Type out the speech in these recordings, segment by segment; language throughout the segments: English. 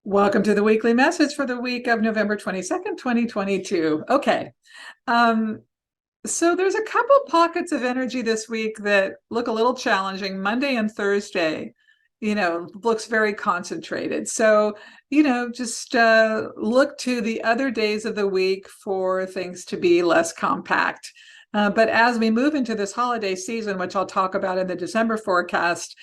Welcome to the weekly message for the week of November 22nd, 2022. Okay. Um, so there's a couple pockets of energy this week that look a little challenging. Monday and Thursday, looks very concentrated. So, just look to the other days of the week for things to be less compact. But as we move into this holiday season, which I'll talk about in the December forecast,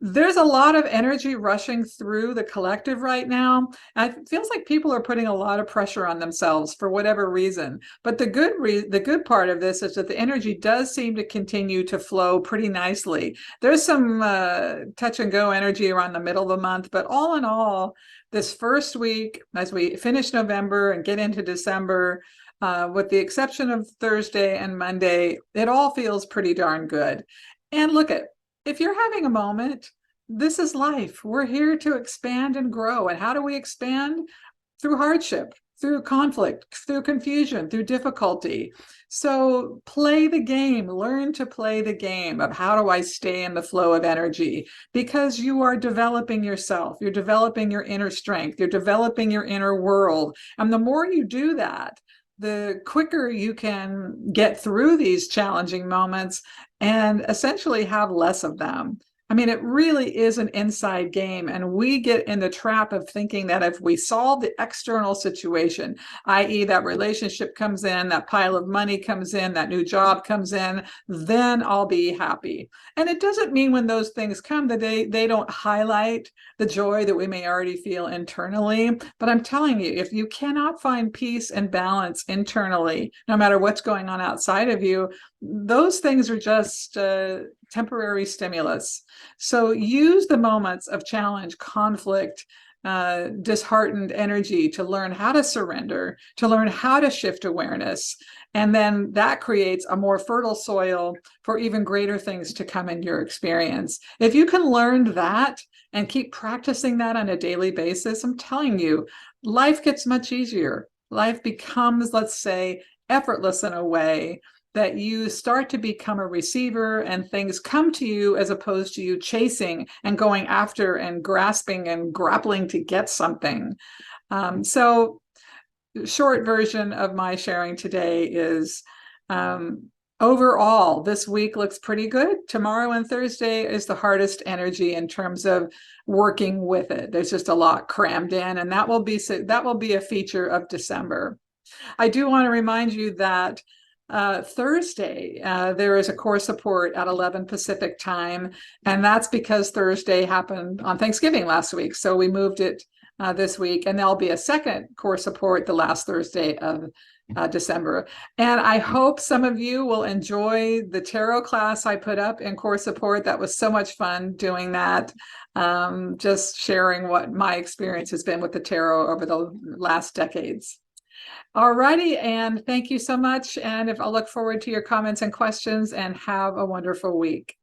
there's a lot of energy rushing through the collective right now. And it feels like people are putting a lot of pressure on themselves for whatever reason. But the good part of this is that the energy does seem to continue to flow pretty nicely. There's some touch and go energy around the middle of the month, but all in all, this first week, as we finish November and get into December, with the exception of Thursday and Monday, it all feels pretty darn good. And look at if you're having a moment, this is life. We're here to expand and grow. And how do we expand? Through hardship, through conflict, through confusion, through difficulty. So play the game, learn to play the game of how do I stay in the flow of energy? Because you are developing yourself, you're developing your inner strength, you're developing your inner world. And the more you do that, the quicker you can get through these challenging moments and essentially have less of them. I mean, it really is an inside game. And we get in the trap of thinking that if we solve the external situation, i.e., that relationship comes in, that pile of money comes in, that new job comes in, then I'll be happy. And it doesn't mean when those things come that they don't highlight the joy that we may already feel internally. But I'm telling you, if you cannot find peace and balance internally, no matter what's going on outside of you, those things are just temporary stimulus. So use the moments of challenge, conflict, disheartened energy to learn how to surrender, to learn how to shift awareness. And then that creates a more fertile soil for even greater things to come in your experience. If you can learn that and keep practicing that on a daily basis, I'm telling you, life gets much easier. Life becomes, let's say, effortless in a way that you start to become a receiver and things come to you as opposed to you chasing and going after and grasping and grappling to get something. So short version of my sharing today is overall, this week looks pretty good. Tomorrow and Thursday is the hardest energy in terms of working with it. There's just a lot crammed in, and that will be a feature of December. I do want to remind you that Thursday, there is a core support at 11 Pacific time, and that's because Thursday happened on Thanksgiving last week. So we moved it this week, and there'll be a second core support the last Thursday of December. And I hope some of you will enjoy the tarot class I put up in core support. That was so much fun doing that. Just sharing what my experience has been with the tarot over the last decades. All righty, and thank you so much. And I'll look forward to your comments and questions, and have a wonderful week.